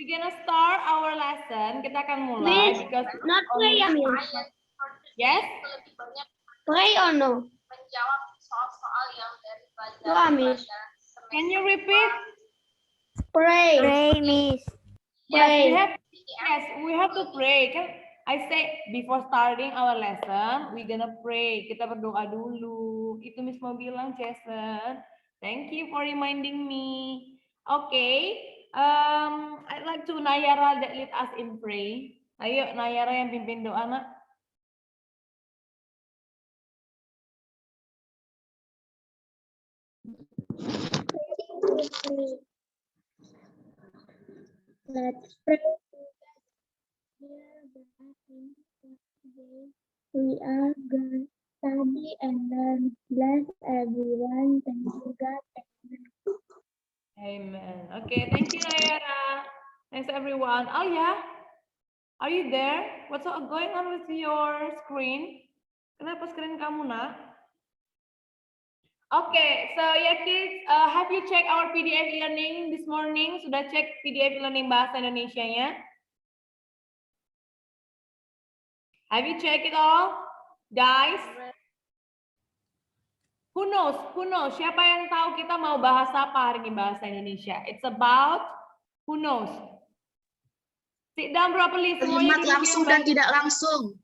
we're gonna start our lesson. Kita akan mulai because Not pray, Miss. yes. Pray or no? Menjawab soal-soal yang dari No, Miss. Can you repeat? Pray. Pray, Miss. Pray. Yes, we have to pray. Kan I say before starting our lesson, we gonna pray. Kita berdoa dulu. Itu Miss mau bilang, Jason. Thank you for reminding me. Okay. I'd like to Nayara that lead us in pray. Ayo Nayara yang pimpin doa, Nak. Let's pray. We are going to study and learn. Bless everyone. Thank you, God. Amen. Okay, thank you Nayara. Thanks everyone. Oh yeah, are you there? What's going on with your screen? Kenapa screen kamu, Nak? Okay, so yeah kids, have you checked our PDF learning this morning? Sudah cek PDF learning bahasa Indonesianya? Have you checked it all, guys? Who knows? Siapa yang tahu kita mau bahas apa hari ini bahasa Indonesia? It's about who knows. Sit down properly. Kalimat langsung dan tidak langsung.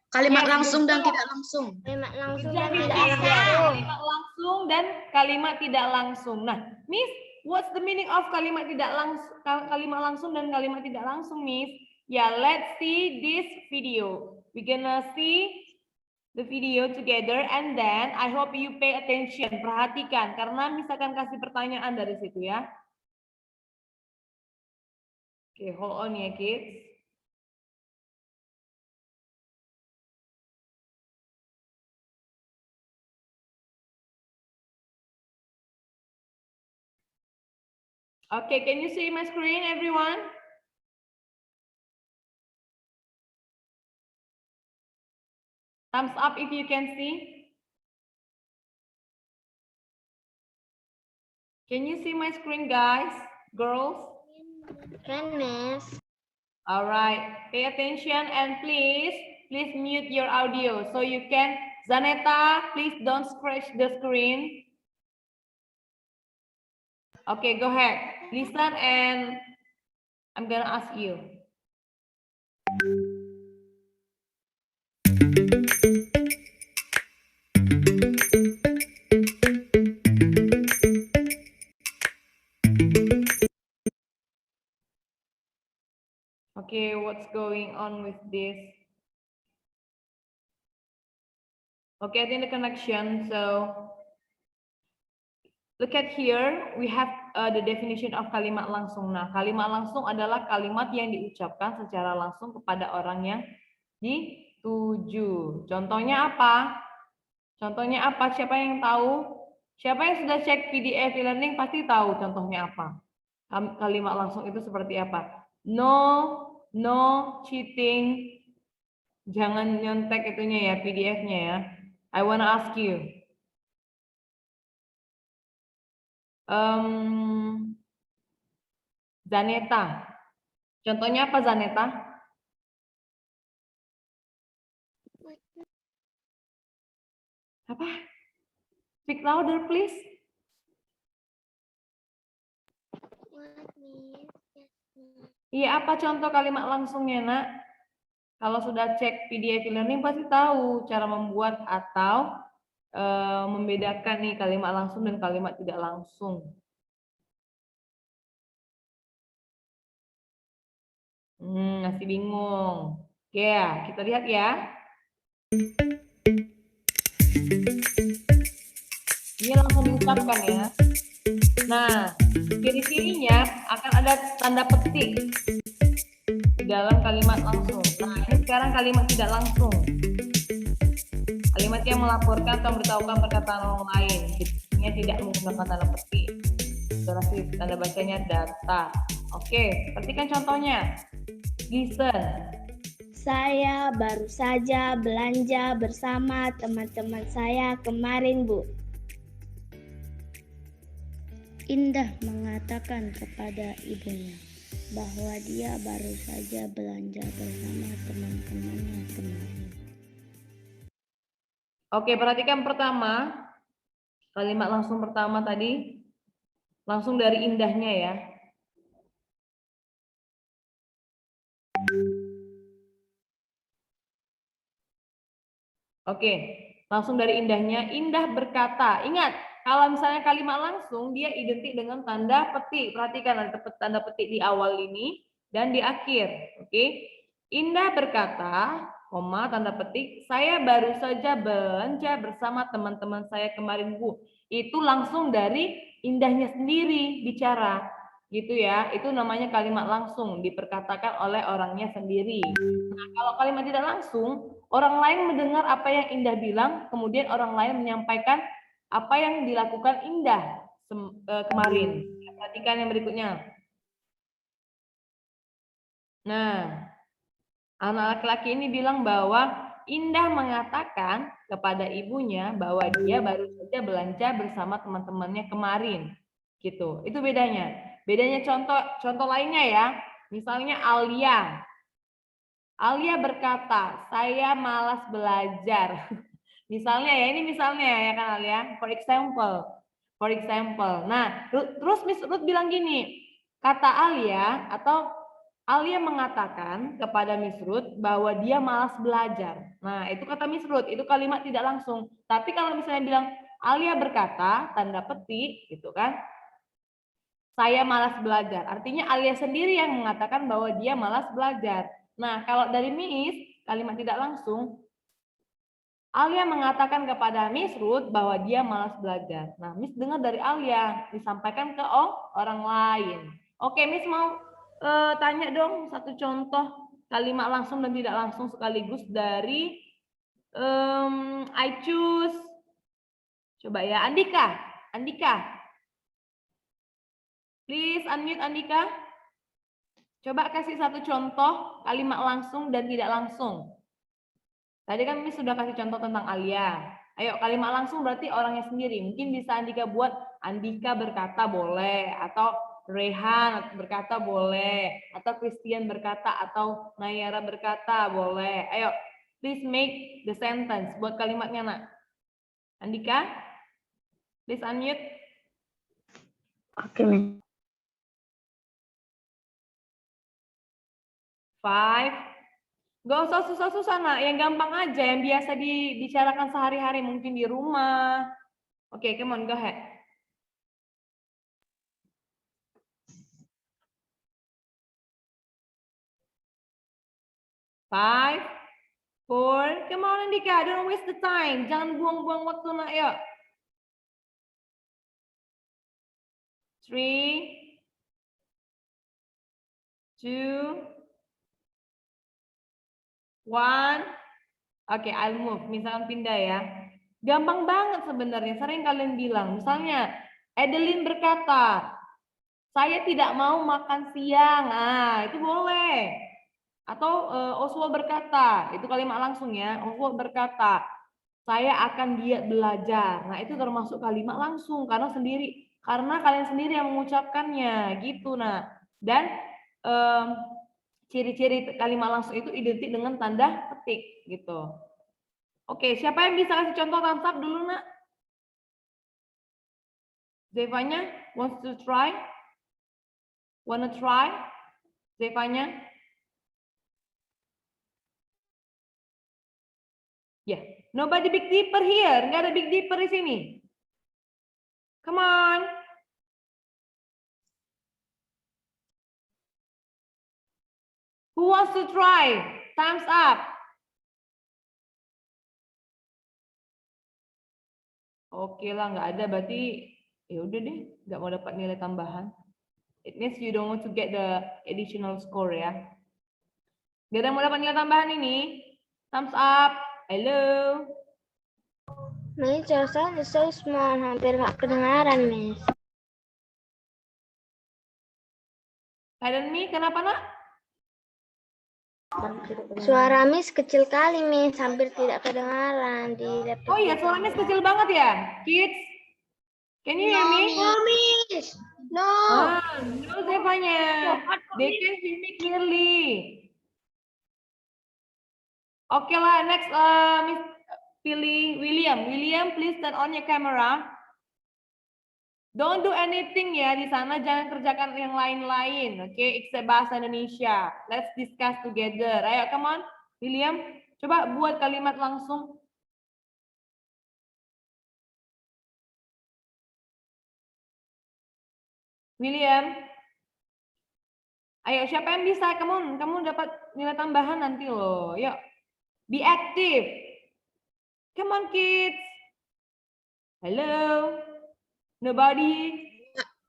Kalimat langsung dan tidak langsung. Kalimat langsung dan tidak langsung. Kalimat langsung dan kalimat tidak langsung. Nah, Miss, what's the meaning of kalimat tidak langsung, kalimat langsung dan kalimat tidak langsung, Miss? Yeah, let's see this video. We're gonna see the video together and then I hope you pay attention. Perhatikan karena misalkan kasih pertanyaan dari situ ya. Oke, hold on ya, kids. Okay, can you see my screen, everyone? Thumbs up if you can see. Can you see my screen, guys? Girls? Can, Miss. All right, pay attention and please mute your audio so you can, Zaneta, please don't scratch the screen. Okay, go ahead. Listen and I'm gonna ask you. Okay, what's going on with this? Okay, I think the connection. So look at here, we have the definition of kalimat langsung. Nah, kalimat langsung adalah kalimat yang diucapkan secara langsung kepada orang yang dituju. Contohnya apa? Contohnya apa? Siapa yang tahu? Siapa yang sudah cek PDF e-learning pasti tahu contohnya apa. Kalimat langsung itu seperti apa? No cheating. Jangan nyontek itunya ya, PDF-nya ya. I wanna ask you. Zaneta. Contohnya apa, Zaneta? Apa? Speak louder, please. Iya, apa contoh kalimat langsungnya, Nak? Kalau sudah cek PDF e-learning pasti tahu cara membuat atau membedakan nih kalimat langsung dan kalimat tidak langsung. Masih bingung. Oke, kita lihat ya. Ini langsung diucapkan ya. Nah, ciri-cirinya akan ada tanda petik di dalam kalimat langsung. Nah, ini sekarang kalimat tidak langsung. Kalimat yang melaporkan atau memberitahukan perkataan orang lain. Cirinya tidak menggunakan tanda petik. Durasi tanda bacanya datar. Oke, perhatikan contohnya. Listen. Saya baru saja belanja bersama teman-teman saya kemarin, Bu. Indah mengatakan kepada ibunya. bahwa dia baru saja belanja bersama teman-temannya kemarin. Oke, perhatikan pertama. Kalimat langsung pertama tadi. Langsung dari indahnya ya. Oke, langsung dari indahnya. Indah berkata. Ingat, kalau misalnya kalimat langsung, dia identik dengan tanda petik. Perhatikan ada tanda petik di awal ini dan di akhir. Oke, Indah berkata, koma, tanda petik, saya baru saja belanja bersama teman-teman saya kemarin, Bu. Itu langsung dari indahnya sendiri bicara. Gitu ya, itu namanya kalimat langsung, diperkatakan oleh orangnya sendiri. Nah, kalau kalimat tidak langsung, orang lain mendengar apa yang Indah bilang, kemudian orang lain menyampaikan apa yang dilakukan Indah kemarin. Perhatikan yang berikutnya. Nah, anak laki-laki ini bilang bahwa Indah mengatakan kepada ibunya bahwa dia baru saja belanja bersama teman-temannya kemarin. Gitu. Itu bedanya. Bedanya contoh lainnya ya. Misalnya Alia. Alia berkata, saya malas belajar. Misalnya ya, ini misalnya ya kan Alia. For example. Nah, terus Miss Ruth bilang gini, kata Alia atau Alia mengatakan kepada Miss Ruth bahwa dia malas belajar. Nah, itu kata Miss Ruth, itu kalimat tidak langsung. Tapi kalau misalnya bilang Alia berkata, tanda petik gitu kan, saya malas belajar. Artinya Alia sendiri yang mengatakan bahwa dia malas belajar. Nah, kalau dari Miss, kalimat tidak langsung, Alia mengatakan kepada Miss Ruth bahwa dia malas belajar. Nah, Miss dengar dari Alia, disampaikan ke orang lain. Oke, Miss mau tanya dong satu contoh kalimat langsung dan tidak langsung sekaligus dari I choose. Coba ya, Andika. Please unmute Andika. Coba kasih satu contoh kalimat langsung dan tidak langsung. Tadi kan Miss sudah kasih contoh tentang Alia. Ayo kalimat langsung berarti orangnya sendiri. Mungkin bisa Andika buat Andika berkata boleh, atau Rehan berkata boleh, atau Christian berkata, atau Nayara berkata boleh. Ayo, please make the sentence buat kalimatnya nak. Andika, please unmute. Oke, Miss. 5. Gak usah susah-susah nak, yang gampang aja, yang biasa dibicarakan sehari-hari mungkin di rumah. Oke, come on, go ahead. 5, 4, come on Andika, don't waste the time. Jangan buang-buang waktu nak, yuk. 3, 2, 1. Oke, I'll move. Misalkan pindah ya. Gampang banget sebenarnya. Sering kalian bilang. Misalnya, Adeline berkata, saya tidak mau makan siang. Nah, itu boleh. Atau Oswald berkata, itu kalimat langsung ya. Oswald berkata, saya akan giat belajar. Nah, itu termasuk kalimat langsung karena kalian sendiri yang mengucapkannya, gitu. Nah, dan ciri-ciri kalimat langsung itu identik dengan tanda petik, gitu. Oke, siapa yang bisa kasih contoh thumbs up dulu, nak? Zevanya wants to try? Wanna try? Zevanya? Yeah, nobody big dipper here. Nggak ada big dipper di sini. Come on. Who wants to try? Thumbs up. Oke lah, nggak ada. Berarti ya udah deh, nggak mau dapat nilai tambahan. It means you don't want to get the additional score ya. Gak ada yang mau dapat nilai tambahan ini? Thumbs up. Hello. Miss, suaranya so small, hampir nggak kedengaran, Miss. Kalian Mi, kenapa nak? Suara Miss kecil kali, Miss, hampir tidak kedengaran di laptop. Oh iya, suara Miss kecil banget ya, kids. Can you hear me? No, Miss. No. No Zevanya. They can hear me clearly. Oke lah, next Miss William. William, please turn on your camera. Don't do anything ya di sana, jangan kerjakan yang lain-lain, oke? Except bahasa Indonesia. Let's discuss together. Ayo, come on, William. Coba buat kalimat langsung. William. Ayo, siapa yang bisa? Kamu dapat nilai tambahan nanti loh. Yuk, be active. Come on, kids. Hello. Nobody.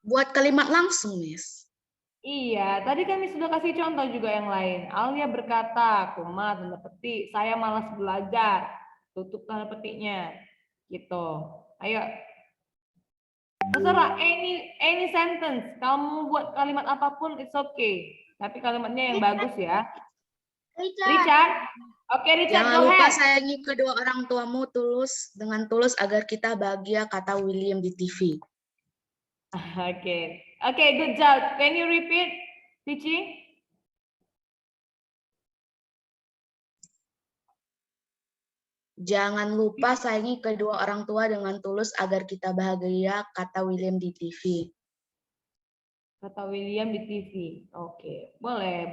Buat kalimat langsung, Miss. Iya, tadi kami sudah kasih contoh juga yang lain. Alia berkata, koma, tanda petik, saya malas belajar. Tutup tanda petiknya. Gitu. Ayo. Terserah, any sentence. Kamu buat kalimat apapun, it's okay. Tapi kalimatnya yang bagus ya. Richard? Oke, Richard, Jangan go lupa ahead. sayangi kedua orang tuamu dengan tulus agar kita bahagia, kata William di TV. Oke, good job. Can you repeat, Cici? Jangan lupa sayangi kedua orang tua dengan tulus agar kita bahagia, kata William di TV. Kata William di TV. Oke, boleh.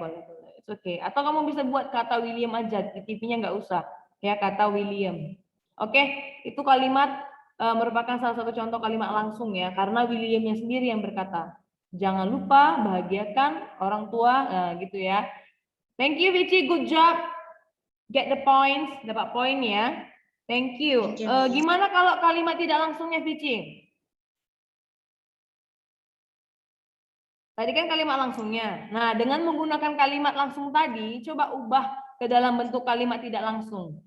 It's okay. Atau kamu bisa buat kata William aja, di TV-nya nggak usah. Ya, kata William. Oke, itu kalimat merupakan salah satu contoh kalimat langsung ya, karena Williamnya sendiri yang berkata. Jangan lupa bahagiakan orang tua, gitu ya. Thank you, Vici. Good job. Get the points. Dapat poin ya. Thank you. Thank you, Miss. Gimana kalau kalimat tidak langsungnya, Vici? Tadi kan kalimat langsungnya. Nah, dengan menggunakan kalimat langsung tadi, coba ubah ke dalam bentuk kalimat tidak langsung.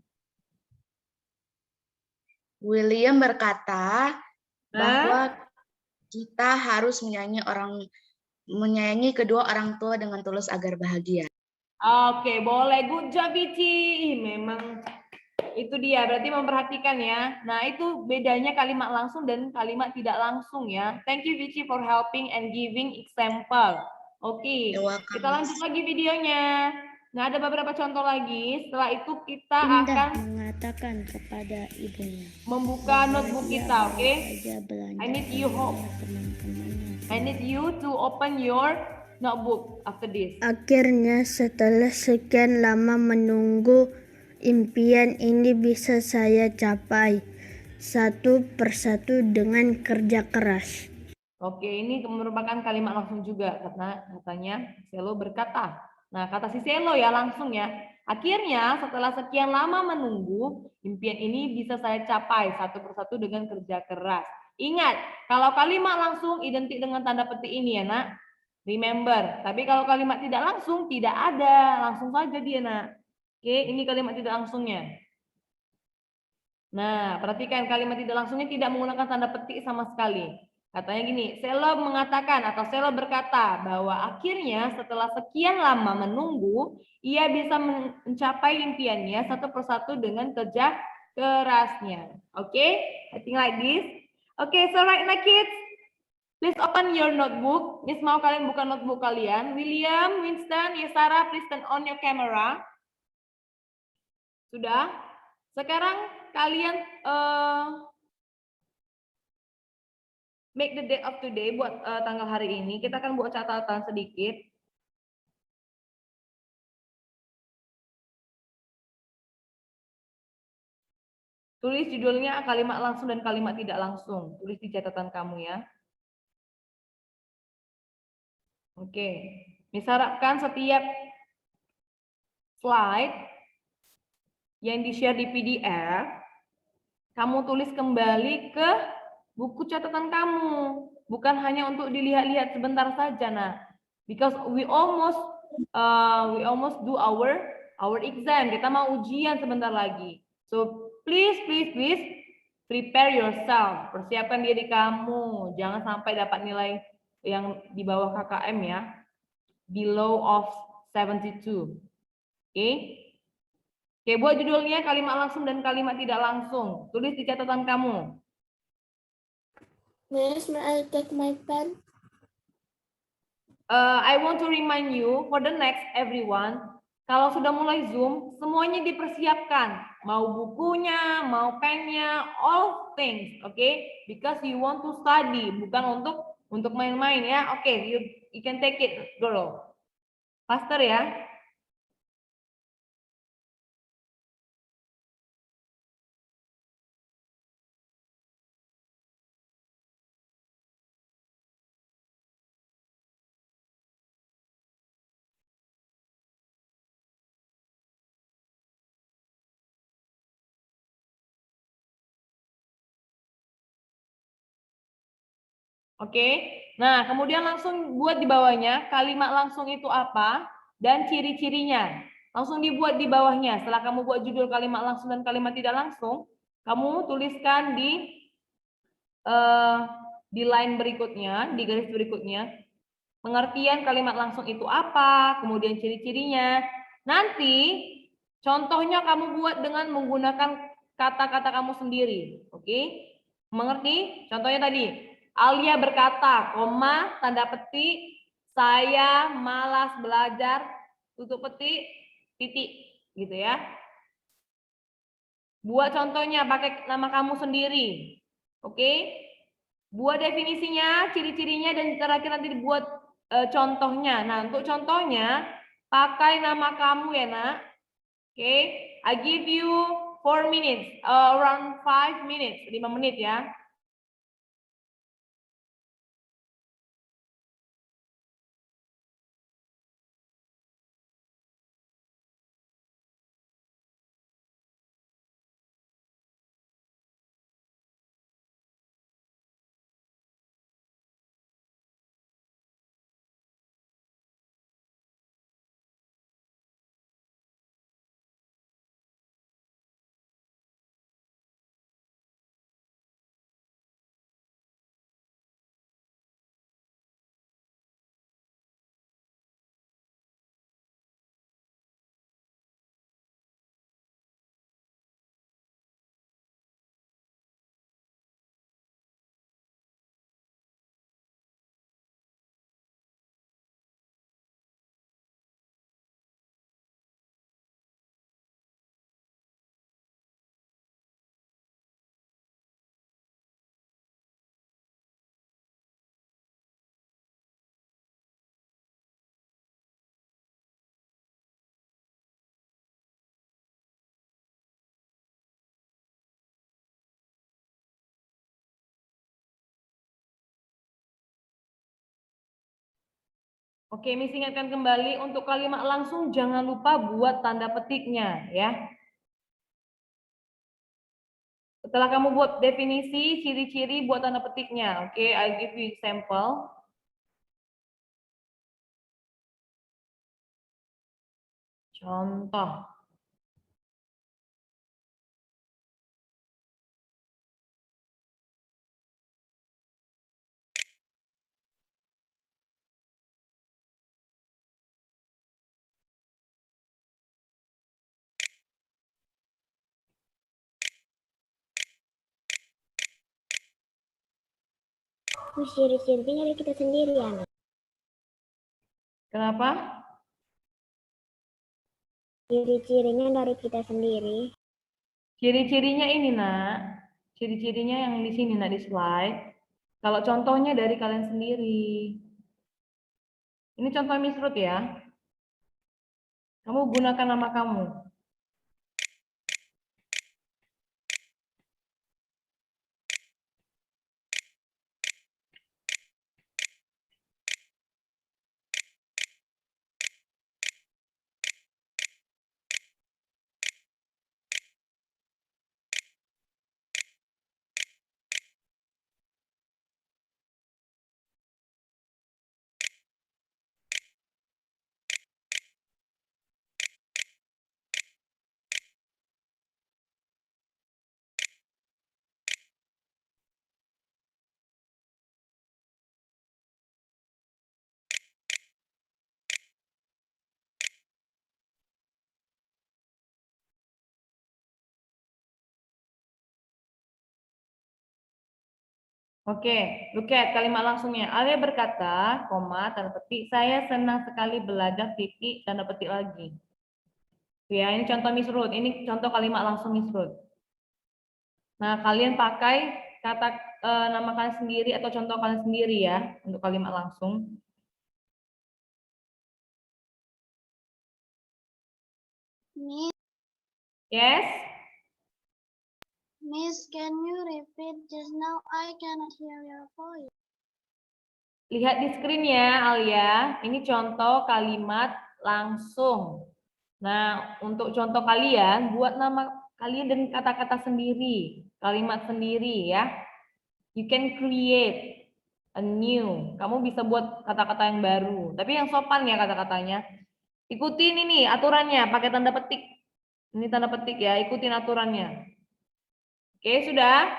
William berkata bahwa kita harus menyayangi kedua orang tua dengan tulus agar bahagia. Oke, boleh. Good job, Vici. Memang itu dia, berarti memperhatikan ya. Nah, itu bedanya kalimat langsung dan kalimat tidak langsung ya. Thank you, Vici, for helping and giving example. Oke, You're welcome, kita lanjut Miss. lagi videonya. Nah, ada beberapa contoh lagi. Setelah itu kita Indah akan mengatakan kepada ibunya, membuka notebook kita, oke? saja belanja I need you bersama teman-temannya. I need you to open your notebook after this. Akhirnya setelah sekian lama menunggu, impian ini bisa saya capai satu persatu dengan kerja keras. Oke, ini merupakan kalimat langsung juga karena katanya Selo berkata. Nah, kata si Selo ya langsung ya. Akhirnya setelah sekian lama menunggu, impian ini bisa saya capai satu persatu dengan kerja keras. Ingat, kalau kalimat langsung identik dengan tanda petik ini ya, Nak. Remember, tapi kalau kalimat tidak langsung tidak ada, langsung saja dia, Nak. Oke, ini kalimat tidak langsungnya. Nah, perhatikan kalimat tidak langsungnya tidak menggunakan tanda petik sama sekali. Katanya gini, Selo mengatakan atau Selo berkata bahwa akhirnya setelah sekian lama menunggu, ia bisa mencapai impiannya satu persatu dengan kerja kerasnya. Oke, I think like this. Oke, so right now kids, please open your notebook. Miss mau kalian buka notebook kalian. William, Winston, Yesara, please turn on your camera. Sudah? Sekarang kalian make the date of today buat tanggal hari ini. Kita akan buat catatan sedikit. Tulis judulnya kalimat langsung dan kalimat tidak langsung. Tulis di catatan kamu ya. Oke. Misalkan setiap slide yang di-share di PDF, kamu tulis kembali ke buku catatan kamu, bukan hanya untuk dilihat-lihat sebentar saja, nah. Because we almost do our exam. Kita mau ujian sebentar lagi. So please prepare yourself. Persiapkan diri kamu. Jangan sampai dapat nilai yang di bawah KKM ya. Below of 72. Oke. Oke, buat judulnya kalimat langsung dan kalimat tidak langsung. Tulis di catatan kamu. Miss, may I take my pen? I want to remind you for the next everyone, kalau sudah mulai Zoom, semuanya dipersiapkan. Mau bukunya, mau pennya, all things, okay? Because you want to study, bukan untuk main-main ya. Oke, you can take it, girl. Faster ya. Oke, nah kemudian langsung buat di bawahnya kalimat langsung itu apa dan ciri-cirinya. Langsung dibuat di bawahnya. Setelah kamu buat judul kalimat langsung dan kalimat tidak langsung, kamu tuliskan di line berikutnya, di garis berikutnya, pengertian kalimat langsung itu apa, kemudian ciri-cirinya. Nanti contohnya kamu buat dengan menggunakan kata-kata kamu sendiri, oke? Mengerti? Contohnya tadi, Alia berkata, koma, tanda petik, saya malas belajar, tutup petik, titik, gitu ya. Buat contohnya pakai nama kamu sendiri, oke? Buat definisinya, ciri-cirinya, dan terakhir nanti dibuat contohnya. Nah, untuk contohnya, pakai nama kamu ya, nak. Oke, I give you 4 minutes, around 5 minutes, 5 menit ya. Oke, Miss ingatkan kembali untuk kalimat langsung jangan lupa buat tanda petiknya ya. Setelah kamu buat definisi, ciri-ciri, buat tanda petiknya. Oke, I give you example. Contoh. Ciri-cirinya dari kita sendiri ya, Nak? Kenapa? Ciri-cirinya dari kita sendiri. Ciri-cirinya ini, nak. Ciri-cirinya yang di sini, nak, di slide. Kalau contohnya dari kalian sendiri. Ini contoh Miss Ruth ya. Kamu gunakan nama kamu. Oke, look at kalimat langsungnya. Alia berkata, koma, tanda petik, saya senang sekali belajar titik, tanda petik lagi. Ya, ini contoh Miss Ruth. Ini contoh kalimat langsung Miss Ruth. Nah, kalian pakai kata nama kalian sendiri atau contoh kalian sendiri ya untuk kalimat langsung. Miss, Yes? Miss, can you repeat just now? I cannot hear your voice. Lihat di screen ya, Alia. Ini contoh kalimat langsung. Nah, untuk contoh kalian, buat nama kalian dan kata-kata sendiri, kalimat sendiri ya. You can create a new. Kamu bisa buat kata-kata yang baru. Tapi yang sopan ya kata-katanya. Ikutin ini aturannya, pakai tanda petik. Ini tanda petik ya, ikutin aturannya. Oke, sudah?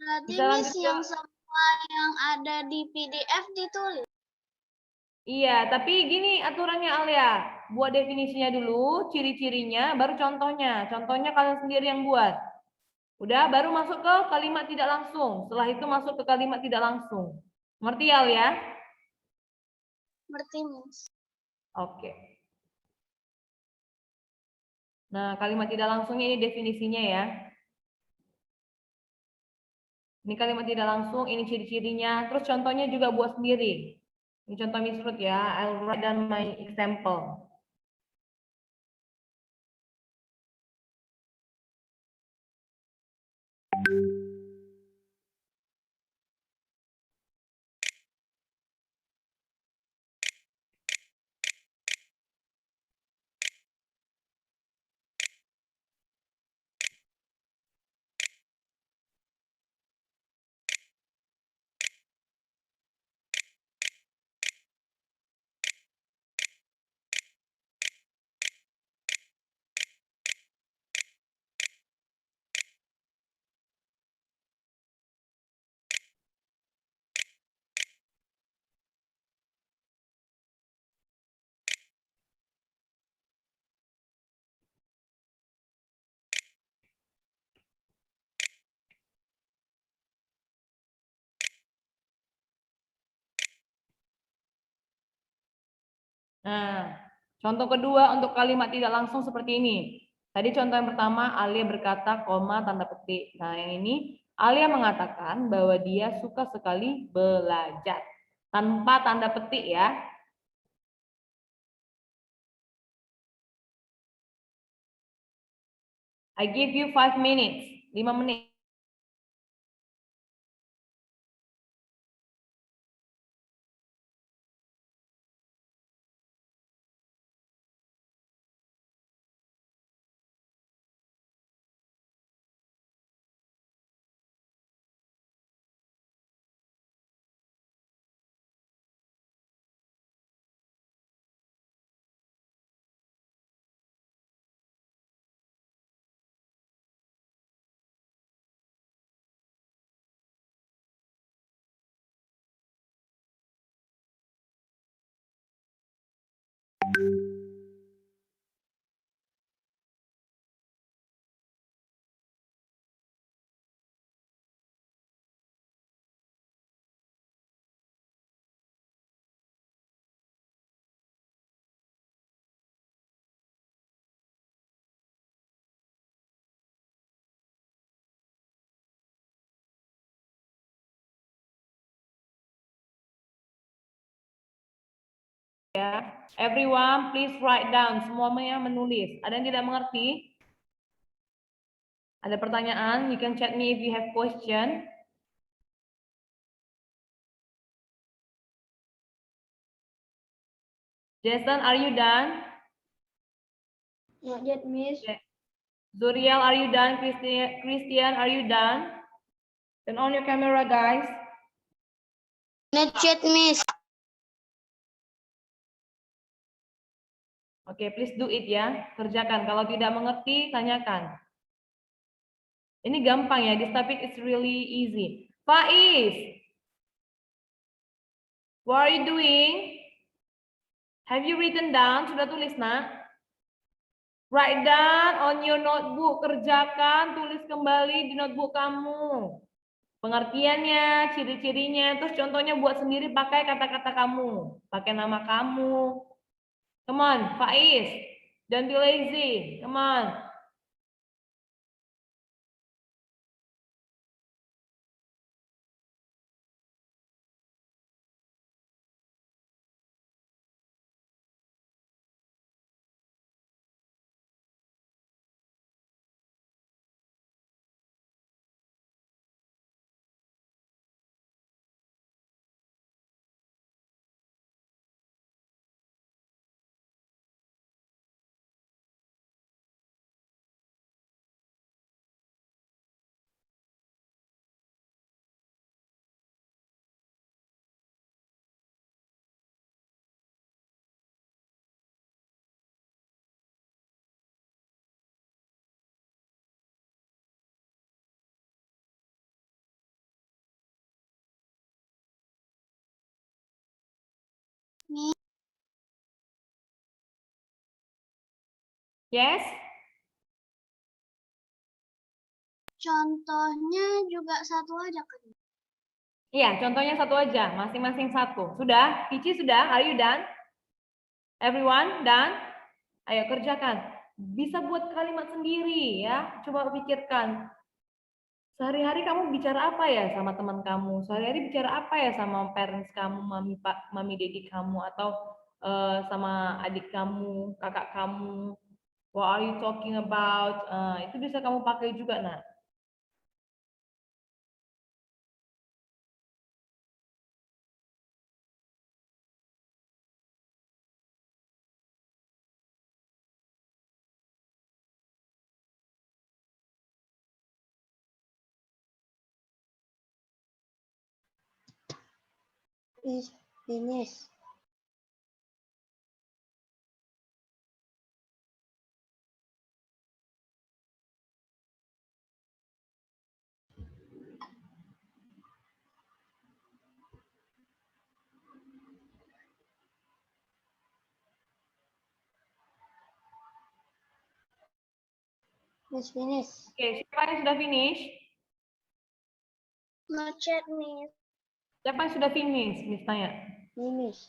Berarti Bisa Miss lanjut ke- yang semua yang ada di PDF ditulis. Iya, tapi gini aturannya Alia. Buat definisinya dulu, ciri-cirinya, baru contohnya. Contohnya kalian sendiri yang buat. Udah, baru masuk ke kalimat tidak langsung. Setelah itu masuk ke kalimat tidak langsung. Ngerti ya Alia? Berarti Miss. Oke. Nah, kalimat tidak langsungnya ini definisinya ya. Ini kalimat tidak langsung, ini ciri-cirinya. Terus contohnya juga buat sendiri. Ini contoh Miss Ruth ya. I'll write down my example. Nah, contoh kedua untuk kalimat tidak langsung seperti ini. Tadi contoh yang pertama, Alia berkata, koma, tanda petik. Nah, yang ini, Alia mengatakan bahwa dia suka sekali belajar. Tanpa tanda petik ya. I give you 5 minutes, 5 menit. Ya, everyone please write down. Semuanya menulis. Ada yang tidak mengerti? Ada pertanyaan? You can chat me if you have question. Jason, are you done? Not yet, Miss. Zuriel, are you done? Christian, are you done? Turn on your camera, guys. Not yet, Miss. Oke, please do it ya. Kerjakan. Kalau tidak mengerti, tanyakan. Ini gampang ya. This topic is really easy. Faiz, what are you doing? Have you written down? Sudah tulis, nak? Write down on your notebook. Kerjakan, tulis kembali di notebook kamu. pengertiannya, ciri-cirinya, terus contohnya buat sendiri pakai kata-kata kamu, pakai nama kamu. Come on, Faiz. Don't be lazy. Come on. Yes? Contohnya juga satu aja kan? Iya, contohnya satu aja, masing-masing satu. Sudah? Kici sudah? Are you done? Everyone done? Ayo kerjakan. Bisa buat kalimat sendiri ya. Coba pikirkan. Sehari-hari kamu bicara apa ya sama teman kamu? Sehari-hari bicara apa ya sama parents kamu, mami, pak, mami, dedi kamu, atau sama adik kamu, kakak kamu? What are you talking about? Itu bisa kamu pakai juga, nah. Is finish. Miss finish. Oke, siapa yang sudah finish? Not yet, Miss. Siapa yang sudah finish? Miss tanya. Finish.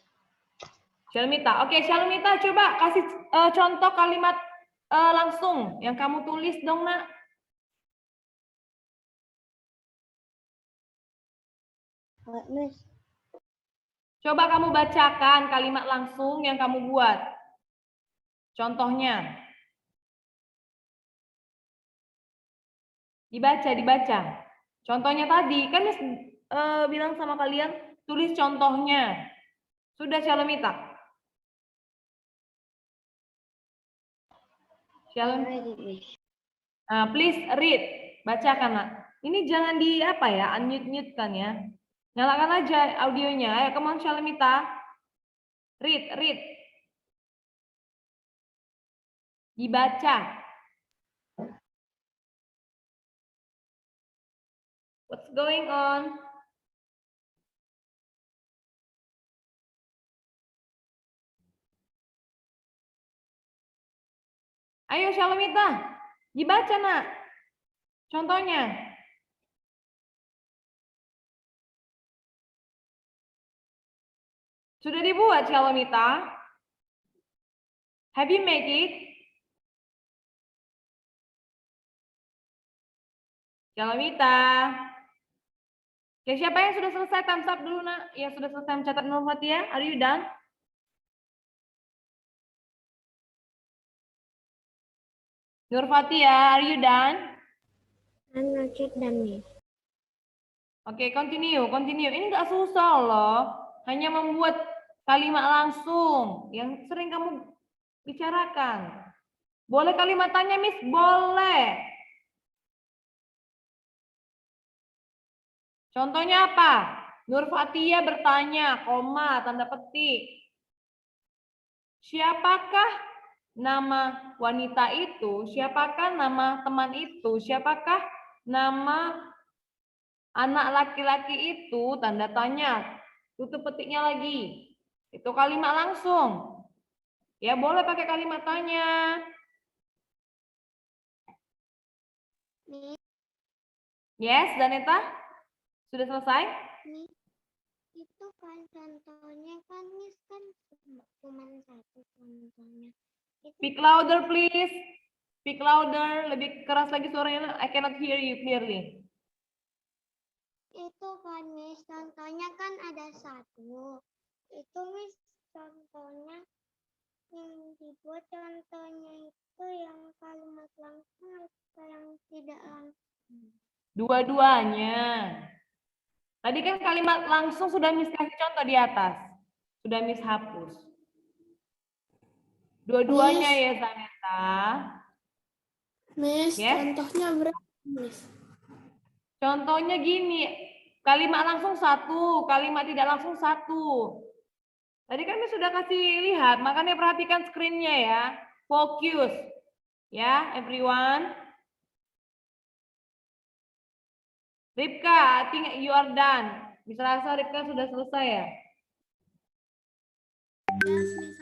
Shalmita. Oke, Shalmita coba kasih contoh kalimat langsung yang kamu tulis dong, Nak. Miss. Coba kamu bacakan kalimat langsung yang kamu buat. Contohnya. Dibaca. Contohnya tadi, kan Miss bilang sama kalian, tulis contohnya. Sudah, Shalmita? Please read. Bacakan, Nak. Ini jangan di apa ya, unmute kan ya. Nyalakan aja audionya. Ayo, come on, Shalmita. Read. Dibaca. What's going on? Ayo, Shalmita. Dibaca, Nak. Contohnya. Sudah dibuat, Shalmita? Have you make it? Shalmita. Oke, siapa yang sudah selesai? Thumbs up dulu, Nak. Yang sudah selesai mencatat Nur Fatia. Are you done? Nur Fatia, are you done? I'm not yet done, Miss. Oke, continue. Ini nggak susah loh. Hanya membuat kalimat langsung yang sering kamu bicarakan. Boleh kalimat tanya, Miss? Boleh. Contohnya apa? Nur Fatia bertanya, koma, tanda petik. Siapakah nama wanita itu? Siapakah nama teman itu? Siapakah nama anak laki-laki itu? Tanda tanya. Tutup petiknya lagi. Itu kalimat langsung. Ya, boleh pakai kalimat tanya. Yes, Daneta? Sudah selesai? Miss, itu kan contohnya kan Miss kan cuma satu contohnya. Speak louder, please. Speak louder. Lebih keras lagi suaranya. I cannot hear you clearly. Itu kan Miss, contohnya kan ada satu. Itu Miss, contohnya yang dibuat contohnya itu yang kalimat langsung atau yang tidak langsung? Dua-duanya. Tadi kan kalimat langsung sudah Miss kasih contoh di atas. Sudah Miss hapus. Dua-duanya ya, Zaneta. Miss, Yes? contohnya berapa Miss? Contohnya gini, kalimat langsung satu, kalimat tidak langsung satu. Tadi kami sudah kasih lihat, makanya perhatikan screen-nya ya. Fokus. Ya, everyone. Ripka, I think you are done. Bisa rasa Ripka sudah selesai ya? Yes, Miss.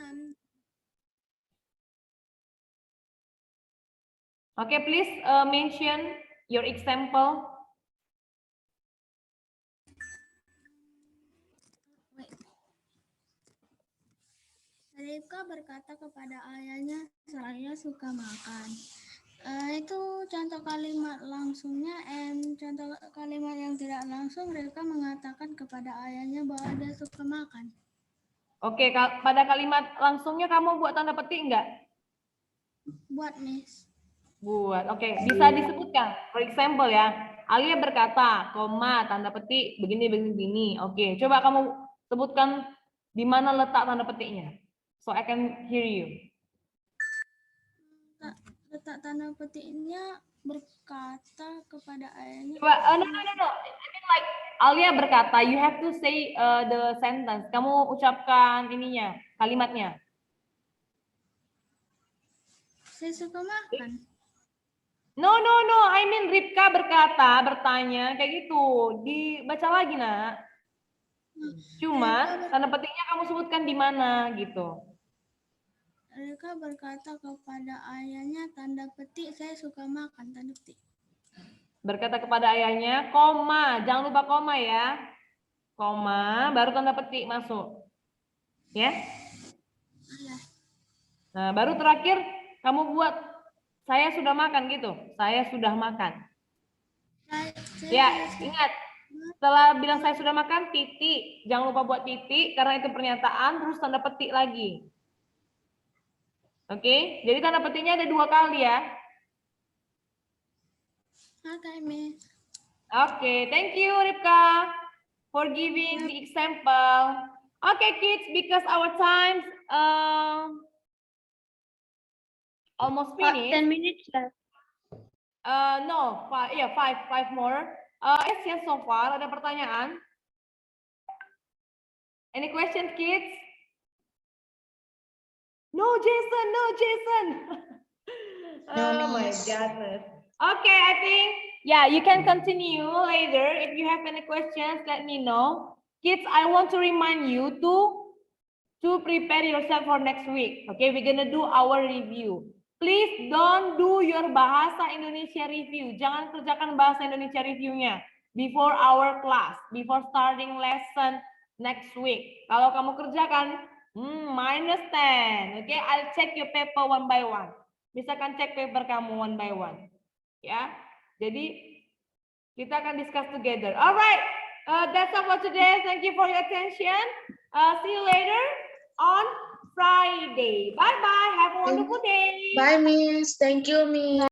Okay, please mention your example. Rifka berkata kepada ayahnya, saya suka makan. Itu contoh kalimat langsungnya, contoh kalimat yang tidak langsung, Rifka mengatakan kepada ayahnya bahwa dia suka makan. Oke, pada kalimat langsungnya kamu buat tanda petik enggak? Buat Miss. Buat, oke. Bisa disebutkan, for example ya. Alia berkata, koma, tanda petik, begini, begini, begini. Oke, coba kamu sebutkan di mana letak tanda petiknya. So I can hear you. Letak tanda petiknya berkata kepada ayahnya. Coba, no. I mean like, Alia berkata, you have to say the sentence. Kamu ucapkan ininya, kalimatnya. Saya suka makan. No. I mean Ripka bertanya, kayak gitu. Dibaca lagi, nak. Cuma tanda petiknya kamu sebutkan di mana gitu. Rifka berkata kepada ayahnya, tanda petik saya suka makan, tanda petik. Berkata kepada ayahnya, koma, jangan lupa koma ya. Koma, baru tanda petik masuk. Ya? Nah, baru terakhir kamu buat saya sudah makan gitu. Saya sudah makan. Ya, ingat. Setelah bilang saya sudah makan, titik. Jangan lupa buat titik karena itu pernyataan, terus tanda petik lagi. Oke, jadi tanda petiknya ada 2 kali ya. Oke, Miss. Okay, thank you, Ripka, for giving the example. Okay, kids, because our time almost finished. 10 minutes left. No, five more. Question so far, ada pertanyaan? Any questions, kids? No, Jason. Oh my goodness. Okay, I think, yeah, you can continue later. If you have any questions, let me know. Kids, I want to remind you to prepare yourself for next week. Okay, we're gonna do our review. Please don't do your bahasa Indonesia review. Jangan kerjakan bahasa Indonesia reviewnya before our class, before starting lesson next week. Kalau kamu kerjakan, -10. Okay, I'll check your paper one by one. Misalkan cek paper kamu one by one. Ya, jadi kita akan discuss together. Alright, that's all for today. Thank you for your attention. See you later on Friday. Bye-bye. Have a wonderful day. Bye, Miss. Thank you, Miss.